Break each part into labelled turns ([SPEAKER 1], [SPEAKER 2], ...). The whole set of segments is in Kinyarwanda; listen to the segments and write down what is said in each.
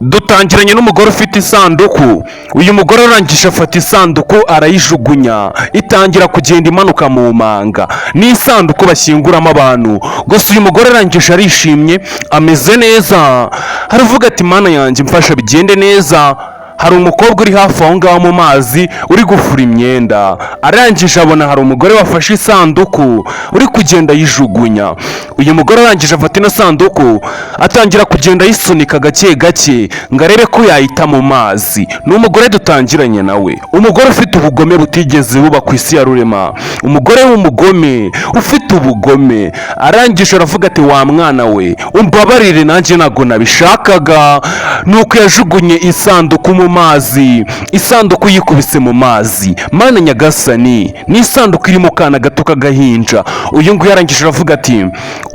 [SPEAKER 1] dutangiranye n'umugore ufite isanduku. Uyu mugore arangije afata isanduku arayijugunya, itangira kugenda imanuka mu manga. Ni isanduku bashyinguramo abantu. Gusa uyu mugore arangije arishimye, ameze neza, aravuga ati mana yanjye mfasha bigende neza. Hari umukobwa uri hafi aho ngaho mu mazi uri gufura imyenda, arangije abona hari umugore wafashe isanduku uri kugenda ayijugunya. Uyu mugore arangije afata ino sanduku atangira kugenda ayisunika gake gake ngo arebe ko yayita mu mazi. Ni umugore dutangiranye nawe, umugore ufite ubugome butigeze buba ku isi ya rurema, umugore w'umugome ufite ubugome. Arangije aravuga ati wa mwana we umbabarire nanjye ntabwo nabishakaga. Nuko yajugunye isanduku mu mazi, isanduku yikubise mu mazi. Mana nyagasani, ni isanduku iri mu kana gato k'agahinja. Uyu nguyu yarangije aravuga ati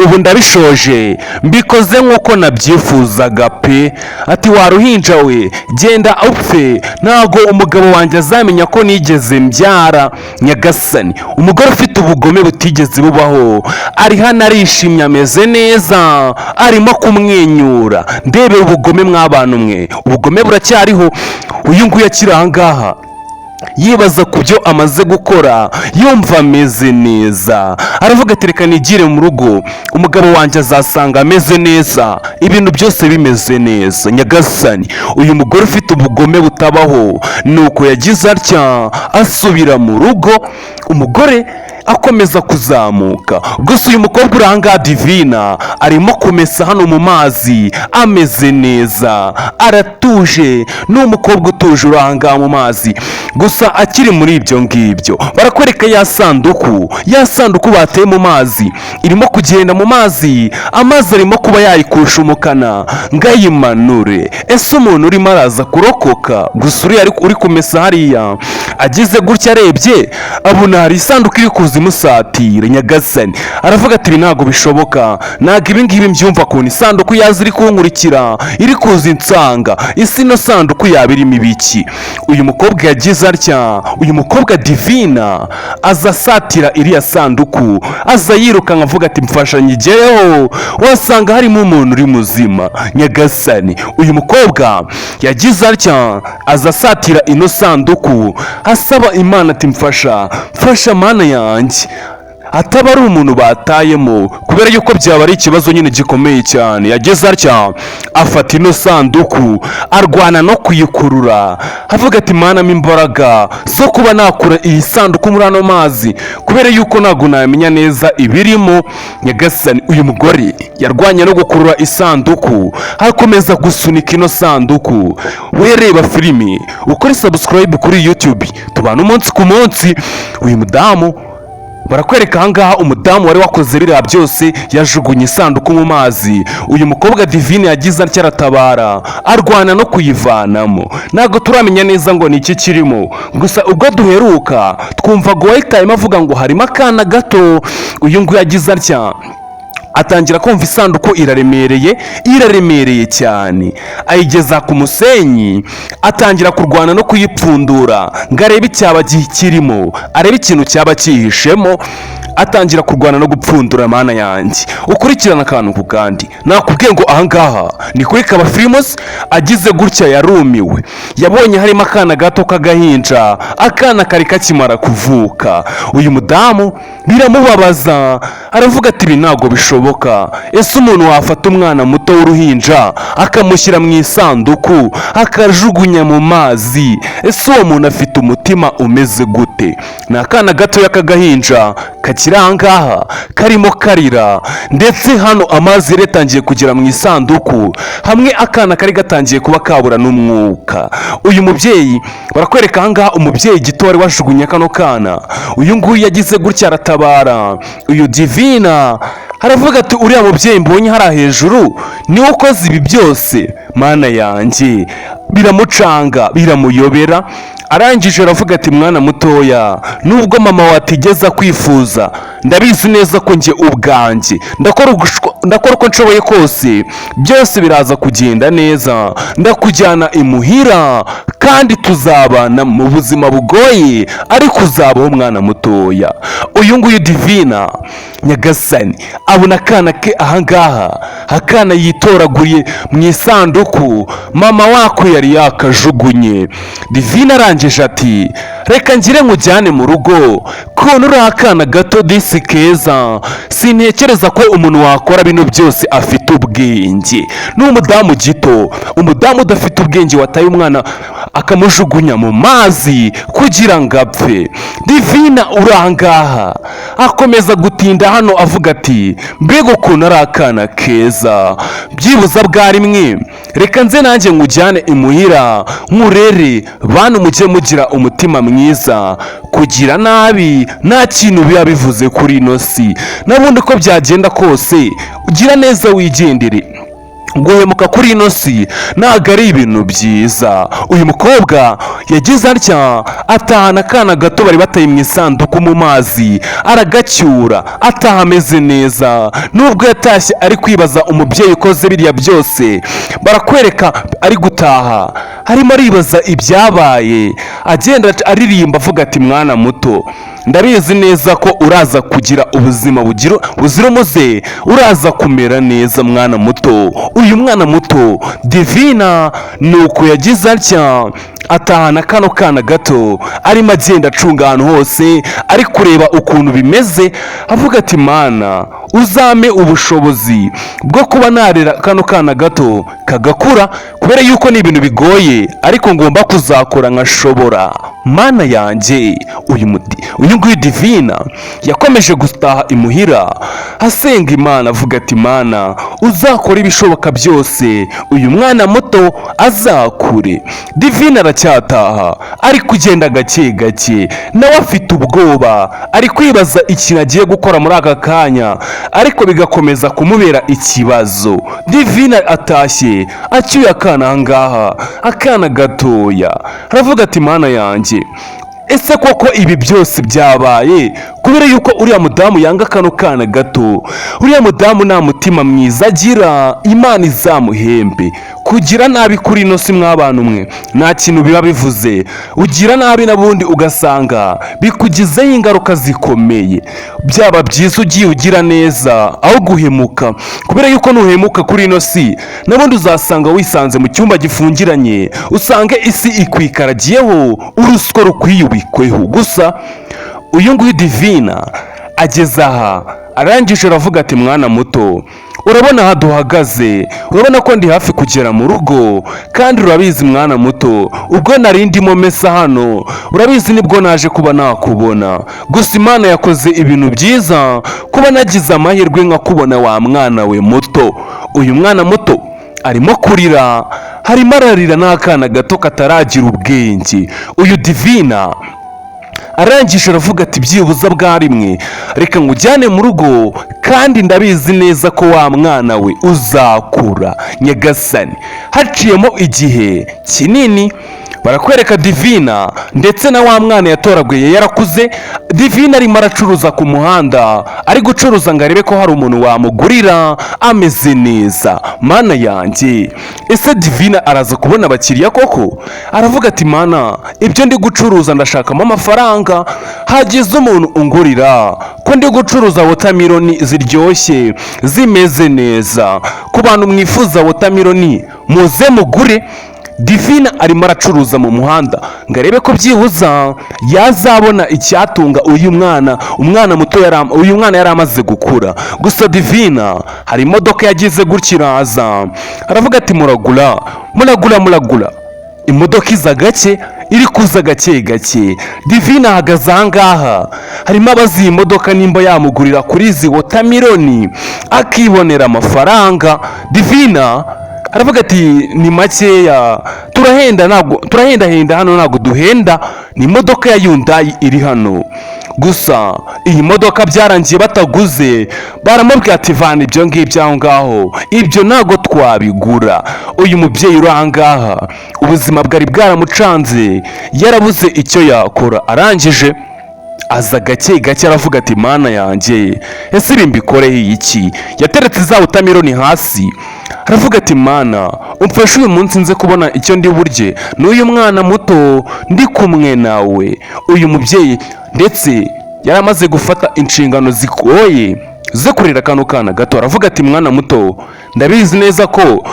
[SPEAKER 1] ubu ndabishoje, mbikoze nk'uko nabyifuzaga pe. Ati wa ruhinja we genda upfe, ntago umugabo wanjye azamenya ko nigeze mbyara. Nyagasani, umugore ufite ubugome butigeze bubaho ari hano arishimye, ameze neza, arimo kumwenyura. Ndebe ubugome mw'abantu mwe, ubugome buracyariho. Uyu nguyu akiri aha ngaha yibaza ku byo amaze gukora, yumva ameze neza, aravuga ati reka nigire mu rugo, umugabo wanjye azasanga ameze neza, ibintu byose bimeze neza. Nyagasani, uyu mugore ufite ubugome butabaho nuko yagize atya asubira mu rugo, umugore akomeza kuzamuka. Gusa uyu mukobwa uri aha ngaha Divina arimo kumesa hano mu mazi, ameze neza, aratuje. Ni umukobwa utuje uri aha ngaha mu mazi. Gusa akiri muri ibyo ngibyo barakwereka ya sanduku bateye mu mazi, irimo kugenda mu mazi, amazi arimo kuba yayikushumukana ngo ayimanure. Ese umuntu urimo araza kurokoka? Gusa uri kumesa hariya agize gutya arebye abona hari isanduku iri kuza imusatira. Nyagasani, aravuga ati ibi ntabwo bishoboka, ntabwo ibi ngibi mbyumva kuntu isanduku yaza iri kunkurikira, iri kuza insanga. Isi ino sanduku yaba irimo ibiki? Uyu mukobwa yagize atya, uyu mukobwa Divina aza asatira iriya sanduku, aza yirukanka avuga ati mfasha nyigereho, wasanga harimo umuntu uri muzima. Nyagasani, uyu mukobwa yagize atya aza asatira ino sanduku asaba Imana ati mfasha mana yanjye, ataba ari umuntu batayemo, kubera yuko byaba ari ikibazo nyine gikomeye cyane. Yageze atya afata ino sanduku arwana no kuyikurura, avuga ati mana imbaraga zo kuba nakura iyi sanduku muri ano mazi, kubera yuko ntabwo namenya neza ibirimo. Nyagasani, uyu mugore yarwanye no gukurura isanduku, akomeza gusunika ino sanduku. We reba filimi, ukore subscribe kuri YouTube, tubana umunsi ku munsi. Uyu mudamu barakwereka aha ngaha umudamu wari wakoze biriya byose yajugunye isanduku mu mazi. Uyu mukobwa Divine yagize atya aratabara, arwana no kuyivanamo. Ntabwo turamenya neza ngo ni iki kirimo, gusa ubwo duheruka twumvaga uwahitayemo avuga ngo harimo akana gato. Uyu nguyu yagize atya atangira kumva isanduku iraremereye cyane, ayigeza ku musenyi, atangira kurwana no kuyipfundura ngo arebe icyaba kirimo, arebe ikintu cyaba cyihishemo. Atangira kurwana no gupfundura. Mana yanjye, ukurikirana akantu ku kandi. Nakubwiye ngo ahangaha ni kuri Kaba Films. Agize gutya yarumiwe, yabonye harimo akana gato k'agahinja, akana kari kakimara kuvuka. Uyu mudamu biramubabaza, aravuga ati ibi ntabwo bishoboka. Ese umuntu wafata umwana muto w'uruhinja akamushyira mu isanduku akajugunya mu mazi? Ese uwo muntu afite umutima umeze gute? Ni akana gatoya k'agahinja kakiri aha ngaha karimo karira, ndetse hano amazi yari yatangiye kugera mu isanduku, hamwe akana kari gatangiye kuba kabura n'umwuka. Uyu mubyeyi barakwereka aha ngaha umubyeyi gito wari wajugunye kano kana. Uyu nguyu yagize gutya aratabara. Uyu Divina aravuga ati uriya mubyeyi mbonye hariya hejuru niwe ukoze ibi byose. Mana yanjye, biramucanga biramuyobera. Arangije aravuga ati mwana mutoya, nubwo mama watigeza kwifuza, ndabizi neza ko njye ubwanjye ndakora uko nshoboye kose, byose biraza kugenda neza, ndakujyana imuhira kandi tuzabana mu buzima bugoye ariko uzabaho umwana mutoya. Uyu nguyu Divina nyagasani abona akana ke ahangaha, akana yitoraguriye mu isanduku mama wako yari yakajugunye. Divina arangije ati reka ngire nkujyane mu rugo, kubona uri akana gato disi keza, sintekereza ko umuntu wakora bino byose afite ubwenge. Ni umudamu gito, umudamu udafite ubwenge wataye umwana akamujugunya mu mazi kugira ngo apfe. Divina urangaha akomeza gutinda hano avuga ati mbega ukuntu ari akana keza, byibuza bwa rimwe reka nze nanjye nkujyane imuhira nkurere, bantu mujye mugira umutima mwiza, kugira nabi nta kintu biba bivuze kuri ino si, n'ubundi uko byagenda kose ugira neza wigendere, guhemuka kuri ino si ntabwo ari ibintu byiza. Uyu mukobwa yagize atya atahana akana gato bari bataye mu isanduku mu mazi, aragacyura ataha ameze neza. Nubwo yatashye ari kwibaza umubyeyi ukoze biriya byose, barakwereka ari gutaha arimo aribaza ibyabaye, agenda aririmba avuga ati mwana muto, ndabizi neza ko uraza kugira ubuzima buzira umuze, uraza kumera neza mwana muto. Uyu mwana muto Divina nuko yagize atya atahana kano kana gato, arimo agenda acunga ahantu hose, ari kureba ukuntu bimeze, avuga ati mana uzame ubushobozi bwo kuba narera kano kana gato kagakura, kubera yuko ni ibintu bigoye ariko ngomba kuzakora nkashobora, mana yanjye. Uyu nguyu Divina yakomeje gutaha imuhira asenga Imana avuga ati mana uzakora ibishoboka byose uyu mwana muto azakure. Divina aracyataha ari kugenda gake gake, nawe afite ubwoba, ari kwibaza ikintu agiye gukora muri aka kanya ariko bigakomeza kumubera ikibazo. Divina atashye acyuye akana ahangaha, akana gatoya, aravuga ati mana yanjye, ese koko ibi byose byabaye kubera yuko uriya mudamu yanga kano kana gato? Uriya mudamu nta mutima mwiza agira, Imana izamuhembe. Kugira nabi kuri ino si mw'abantu mwe nta kintu biba bivuze, ugira nabi nabundi ugasanga bikugizeho ingaruka zikomeye. Byaba byiza ugiye ugira neza aho guhemuka, kubera yuko nuhemuka kuri ino si nabundi uzasanga wisanze mu cyumba gifungiranye, usange isi ikwikaragiyeho urusyo rukwiyubikweho. Gusa uyu nguyu Divina ageze aha arangije aravuga ati mwana muto, urabona aha duhagaze, urabona ko ndi hafi kugera mu rugo, kandi urabizi mwana muto ubwo nari ndimo mesa hano, urabizi nibwo naje kuba nakubona. Gusa Imana yakoze ibintu byiza kuba nagize amahirwe nkakubona wa mwana we muto. Uyu mwana muto arimo kurira, harimo ararira n'akana gato kataragira ubwenge. Uyu Divina arangije aravuga ati byibuza bwa rimwe reka nkujyane mu rugo, kandi ndabizi neza ko wa mwana we uzakura nyagasani. Haciyemo igihe kinini barakwereka Divina ndetse na wa mwana yatoraguye yarakuze. Divina arimo aracuruza ku muhanda, ari gucuruza ngo arebe ko hari umuntu wamugurira ameze neza. Mana yanjye, ese Divina araza kubona abakiriya koko? Aravuga ati mana, ibyo ndi gucuruza ndashakamo amafaranga, hagize umuntu ungurira ko ndi gucuruza wotamironi ziryoshye zimeze neza. Ku bantu mwifuza wotamironi muze mugure. Divina arimo aracuruza mu muhanda ngo arebe ko byibuza yazabona icyatunga uyu umwana muto uyu mwana yari amaze gukura. Gusa Divina hari imodoka yagize gutya iraza, aravuga ati muragura. Imodoka iza gake, iri kuza gake gake. Divina ahagaze ahangaha, harimo abazi iyi modoka nimba yamugurira kuri izi wotamironi akibonera amafaranga. Divina aravuga ati ni makeya, turahendahenda hano, ntabwo duhenda, ni imodoka ya Hyundai iri hano. Gusa iyi modoka byarangiye bataguze, baramubwira ati vana ibyo ngibyo aho ngaho, ibyo ntabwo twabigura. Uyu mubyeyi uri ahangaha ubuzima bwari bwaramucanze, yarabuze icyo yakora. Arangije aza gake gake aravuga ati mana yanjye, ese ibi mbikoreho iki? Yateretse za wotamironi hasi, aravuga ati mana umfashe uyu munsi nze kubona icyo ndi burye n'uyu mwana muto ndi kumwe nawe. Uyu mubyeyi ndetse yari amaze gufata inshingano zigoye zo kurera kano kana gato. Aravuga ati mwana muto, ndabizi neza ko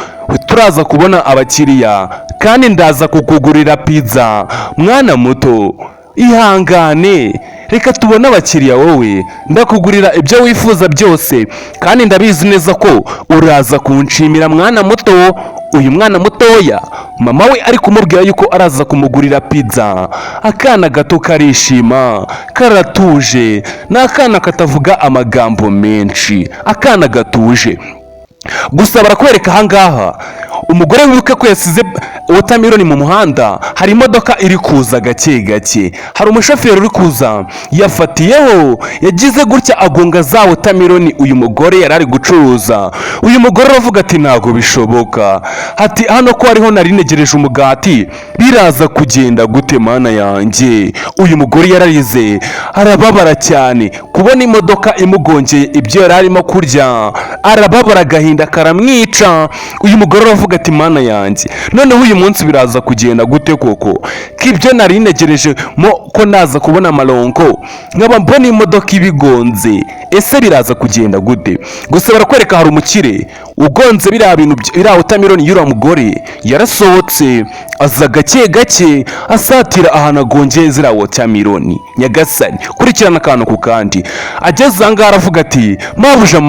[SPEAKER 1] turaza kubona abakiriya kandi ndaza kukugurira pizza. Mwana muto ihangane, reka tubone abakiriya, wowe ndakugurira ibyo wifuza byose kandi ndabizi neza ko uraza kunshimira mwana muto. Uyu mwana mutoya mama we ari kumubwira yuko araza kumugurira pizza. Akana gato karishima, karatuje, ni akana katavuga amagambo menshi, akana gatuje. Gusa barakwereka ahangaha umugore wibuke ko yasize watermelon mu muhanda. Hari imodoka iri kuza gake gake, hari umushoferi uri kuza yafatiyeho, yagize gutya agonga za watermelon uyu mugore yari ari gucuruza. Uyu mugore aravuga ati ntago bishoboka, ati hano ko hariho nari negereje umugati, biraza kugenda gute mana yanjye? Uyu mugore yararize arababara cyane kubona imodoka imugongeye ibyo yari arimo kurya, arababara, agahinda karamwica. Uyu mugore aravuga ati mana yanjye, noneho uyu munsi biraza kugenda gute koko? Kibyo nari negereje mo ko naza kubona amaronko nkaba mbona imodoka ibigonze, ese biraza kugenda gute? Gusa barakwereka hari umukire ugonze biriya bintu biriya watermelon. Yura mugore yarasohotse aza gake gake asatira ahantu agongeye ziriya watermelon. Nyagasani kurikirana akantu ku kandi, ageze ahangaha aravuga ati mabuja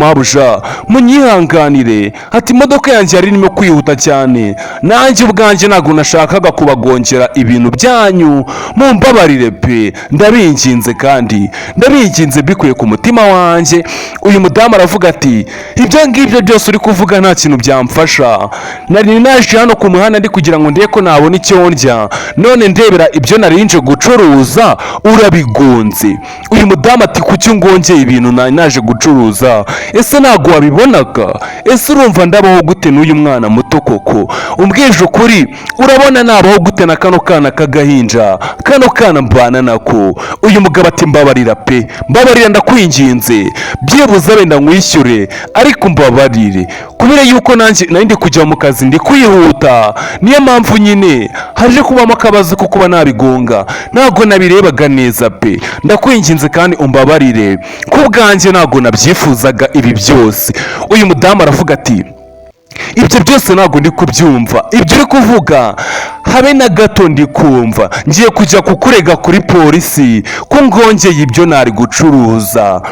[SPEAKER 1] munyihanganire, ati imodoka yanjye yari irimo kwihuta cyane, nanjye ubwanjye ntabwo nashakaga kubagongera ibintu byanyu, mumbabarire pe, ndabinginze kandi ndabinginze bikuye ku mutima wanjye. Uyu mudamu aravuga ati ibyo ngibyo byose uri kuvuga nta kintu byamfasha, nari naje hano ku muhanda ndi kugira ngo ndebe ko nabona icyo ndya, none ndebera ibyo narinje gucuruza urabigonze. Uyu mudamu ati kuki ngongeye ibintu nari naje gucuruza? Ese ntabwo wabibonaga? Ese urumva ndabaho gute n'uyu mwana muto koko? Umbwije ukuri, urabona nabaho gute na kano kana kagahinja, kano kana mbana nako? Uyu mugabo ati mbabarira pe, mbabarira ndakwinginze, byibuze wenda nkwishyure ariko mbabarire, kubera yuko nanjye nari ndi kujya mu kazi ndi kwihuta, niyo mpamvu nyine haje kubamo akabazo ko kuba nabigonga, ntabwo nabirebaga neza pe, ndakwinginze kandi umbabarire, ku bwanjye ntabwo nabyifuzaga ibi byose. Uyu mudamu aravuga ati ibyo byose ntabwo ndi kubyumva, ibyo uri kuvuga habe na gato ndi kumva, ngiye kujya kukurega kuri polisi ko ngongeye ibyo nari gucuruza.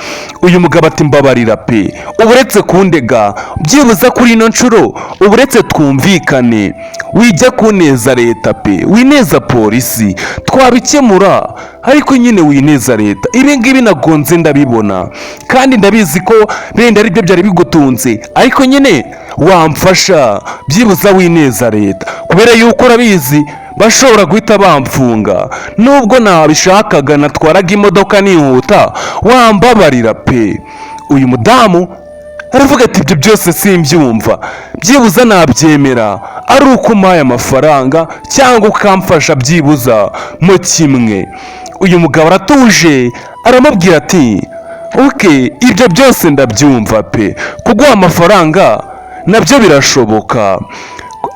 [SPEAKER 1] Uyu mugabo ati mbabarira pe, uburetse kundega byibuza kuri ino nshuro, uburetse twumvikane, wijya kuneza leta pe, wineza polisi twabikemura, ariko nyine wineza leta. Ibi ngibi nagonze ndabibona kandi ndabizi ko benda ari byo byari bigutunze, ariko nyine wamfasha byibuza wineza leta, kubera yuko urabizi bashobora guhita bamfunga. Nubwo nabishakaga natwaraga imodoka nihuta, wambabarira pe. Uyu mudamu aravuga ati ibyo byose simbyumva, byibuza nabyemera ari uko umpaye amafaranga cyangwa ukamfasha byibuza mu kimwe. Uyu mugabo aratuje aramubwira ati ok, ibyo byose ndabyumva pe, kuguha amafaranga nabyo birashoboka,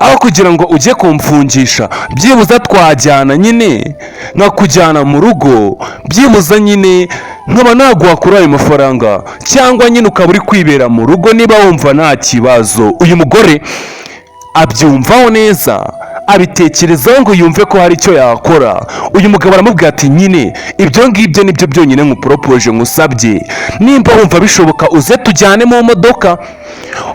[SPEAKER 1] aho kugira ngo ujye kumfungisha byibuza twajyana nyine nkakujyana mu rugo, byibuza nyine nkaba naguha kuri ayo mafaranga, cyangwa nyine ukaba uri kwibera mu rugo niba wumva nta kibazo. Uyu mugore abyumvaho neza, abitekerezaho ngo yumve ko hari icyo yakora. Uyu mugabo aramubwira ati nyine ibyo ngibyo nibyo byonyine nkuporopoje nkusabye, nimba wumva bishoboka uze tujyane mu modoka.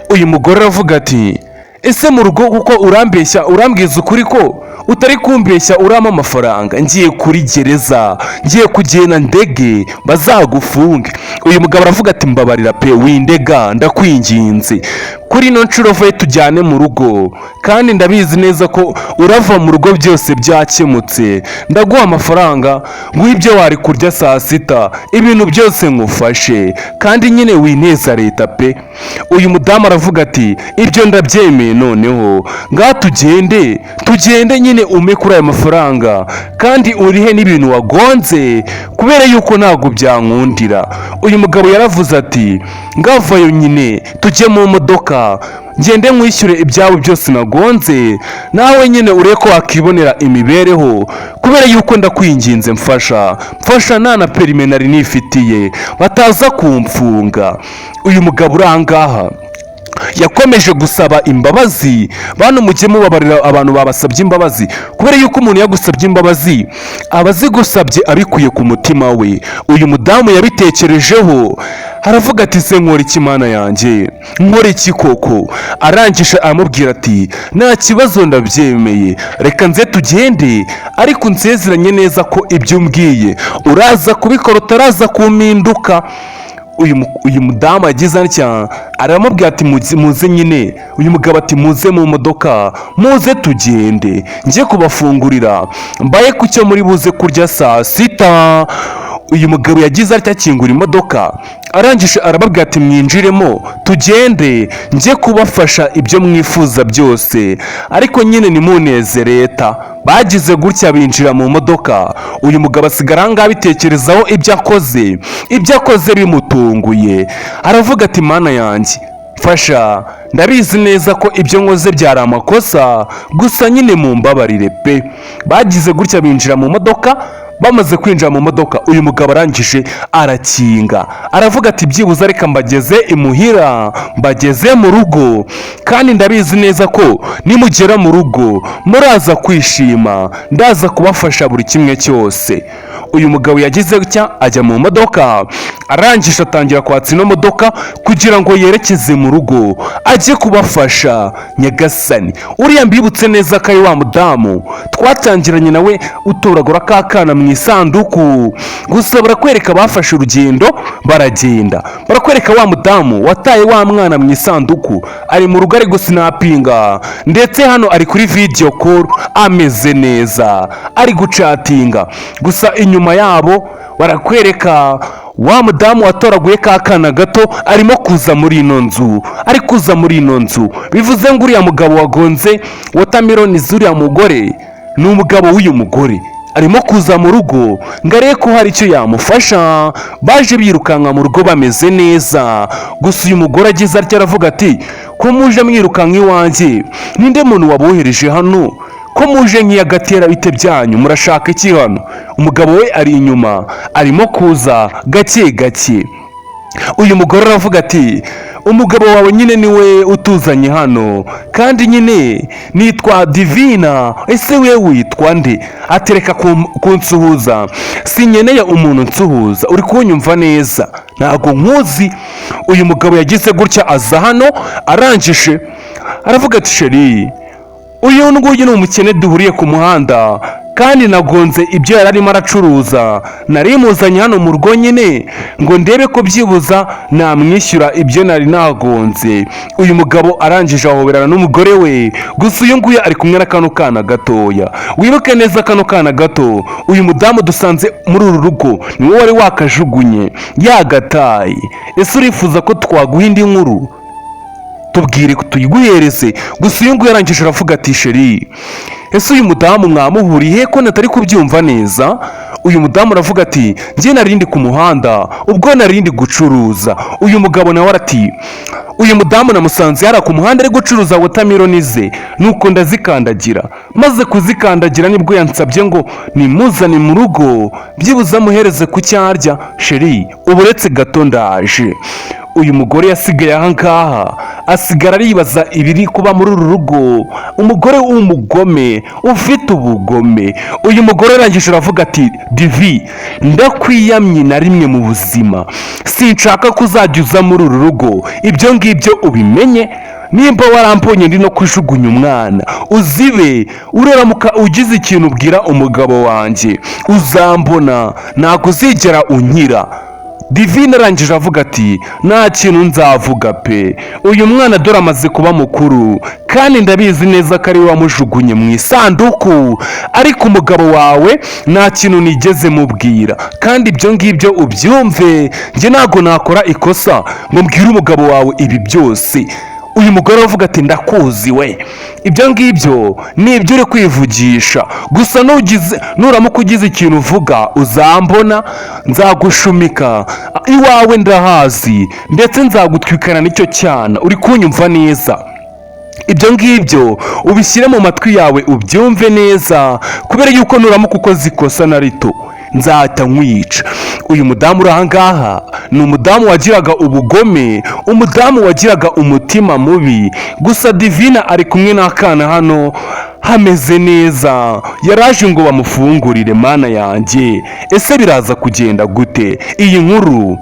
[SPEAKER 1] Uyu mugore aravuga ati ese mu rugo kuko urambeshya, urambwiza ukuri ko utari kumbeshya urama amafaranga, ngiye kuri gereza, ngiye kugenda ndege bazagufunge. Uyu mugabo aravuga ati mbabarira pe, windega ndakwinginze, kuri ino nshuro vuye tujyane mu rugo, kandi ndabizi neza ko urava mu rugo byose byakemutse, ndaguha amafaranga nguhe ibyo wari kurya saa sita, ibintu byose nkufashe, kandi nyine wineza leta pe. Uyu mudamu aravuga ati ibyo ndabyemeye, noneho ngaha tugende nyine ume kuri aya mafaranga, kandi urihe n'ibintu wagonze, kubera yuko ntabwo byankundira. Uyu mugabo yaravuze ati ngavayo nyine tujye mu modoka modoka ngende nkwishyure ibyawe byose nagonze, nawe nyine urebe ko wakibonera imibereho, kubera yuko ndakwinginze mfasha nta na perime nari nifitiye bataza kumfunga. Uyu mugabo uri ahangaha yakomeje gusaba imbabazi. Bantu mujye mubabarira abantu babasabye imbabazi, kubera yuko umuntu yagusabye imbabazi aba azigusabye abikuye ku mutima we. Uyu mudamu yabitekerejeho aravuga ati se nkora iki mana yanjye, nkora iki koko? Arangije aramubwira ati nta kibazo ndabyemeye, reka nze tugende, ariko unsezeranye neza ko ibyo umbwiye uraza kubikora, utaraza kumpinduka. Uyu mudamu yagize atya aramubwira ati muze nyine. Uyu mugabo ati muze mu modoka, muze tugende njye kubafungurira, mbaye ku cyo muri buze kurya saa sita. Uyu mugabo yagize atya akingura imodoka, arangije arababwira ati mwinjiremo tugende njye kubafasha ibyo mwifuza byose, ariko nyine nimuneze leta. Bagize gutya binjira mu modoka. Uyu mugabo asigara ahangaha abitekerezaho ibyo akoze bimutunguye. Aravuga ati mana yanjye fasha, ndabizi neza ko ibyo nkoze byari amakosa, gusa nyine mumbabarire pe. Bagize gutya binjira mu modoka. Bamaze kwinjira mu modoka, uyu mugabo arangije arakinga, aravuga ati byibuze reka mbageze imuhira, mbageze mu rugo, kandi ndabizi neza ko nimugera mu rugo muraza kwishima, ndaza kubafasha buri kimwe cyose. Uyu mugabo yagize gutya ajya mu modoka, arangije atangira kwatsa ino modoka kugira ngo yerekeze mu rugo ajye kubafasha. Nyagasani, uriya mbibutse neza ko ari wa mudamu twatangiranye nawe utoragura ka kana mu isanduku. Gusa barakwereka bafashe urugendo baragenda, barakwereka wa mudamu wataye wa mwana mu isanduku, ari mu rugo ari gusinapinga, ndetse hano ari kuri video call ameze neza ari gucatinga. Gusa inyuma yabo barakwereka wa mudamu watoraguye ka kana gato arimo kuza muri ino nzu, ari kuza muri ino nzu. Bivuze ngo uriya mugabo wagonze watermelon z'uriya mugore ni umugabo w'uyu mugore, arimo kuza mu rugo ngo arebe ko hari icyo yamufasha. Baje birukanka mu rugo bameze neza. Gusa uyu mugore agize atya aravuga ati ko muje mwirukanka iwanjye, ninde muntu wabohereje hano? Ko muje nk'iyagatera bite byanyu, murashaka iki hano? Umugabo we ari inyuma arimo kuza gake gake. Uyu mugore aravuga ati umugabo wawe nyine niwe utuzanye hano, kandi nyine nitwa Divina, ese we witwa nde? Atereka kunsuhuza, sinyeneye umuntu nsuhuza, uri kunyumva neza, ntago nkuzi. Uyu mugabo yagize gutya aza hano, arangije aravuga ati sheri, uyu nguyu ni umukene duhuriye ku muhanda, kandi nagonze ibyo yari arimo aracuruza, nari muzanye hano mu rugo nyine ngo ndebe ko byibuza namwishyura ibyo nari nagonze. Uyu mugabo arangije ahoberana n'umugore we. Gusa uyu nguyu ari kumwe na kano kana gatoya. Wibuke neza kano kana gato uyu mudamu dusanze muri uru rugo niwe wari wakajugunye yagataye. Ese urifuza ko twaguha indi nkuru? Tubwire tuyiguhereze. Gusa uyu nguyu arangije aravuga ati sheri, ese uyu mudamu mwamuhuriye ko natari kubyumva neza? Uyu mudamu aravuga ati njye narindi ku muhanda ubwo narindi gucuruza. Uyu mugabo nawe arati uyu mudamu namusanze yari ku muhanda ari gucuruza watermelon ze, nuko ndazikandagira, maze kuzikandagira nibwo yansabye ngo nimuzane mu rugo byibuze amuhereze ku cyarya. Sheri, uburetse gato ndaje. Uyu mugore yasigaye ahangaha asigara aribaza ibiri kuba muri uru rugo. Umugore w'umugome ufite ubugome. Uyu mugore arangije aravuga ati Divi, ndakwiyamye na rimwe mu buzima, sinshaka kuzajya uza muri uru rugo, ibyo ngibyo ubimenye. Nimba waramponye ndi no kujugunya umwana uzibe, ureramuka ugize ikintu ubwira umugabo wanjye uzambona, ntabwo uzigera unkira. Divine arangije avuga ati nta kintu nzavuga pe, uyu mwana dore amaze kuba mukuru, kandi ndabizi neza ko ari we wamujugunye mu isanduku, ariko umugabo wawe nta kintu nigeze mubwira, kandi ibyo ngibyo ubyumve. Njye ntabwo nakora ikosa ngo mbwire umugabo wawe ibi byose. uyu mugore aravuga ati ndakuzi we, ibyo ngibyo ni ibyo uri kwivugisha, gusa nuramuka ugize ikintu uvuga uzambona, nzagushumika iwawe ndahazi ndetse nzagutwikana n'icyo cyana, uri kunyumva neza? Ibyo ngibyo ubishyire mu matwi yawe ubyumve neza, kubera yuko nuramuka ukoze ikosa na rito nzahita nkwica. Uyu mudamu uri ahangaha ni umudamu wagiraga ubugome, umudamu wagiraga umutima mubi, gusa Divina ari kumwe n'akana hano hameze neza, yaraje ngo bamufungurire. Mana yanjye, ese biraza kugenda gute? Iyi nkuru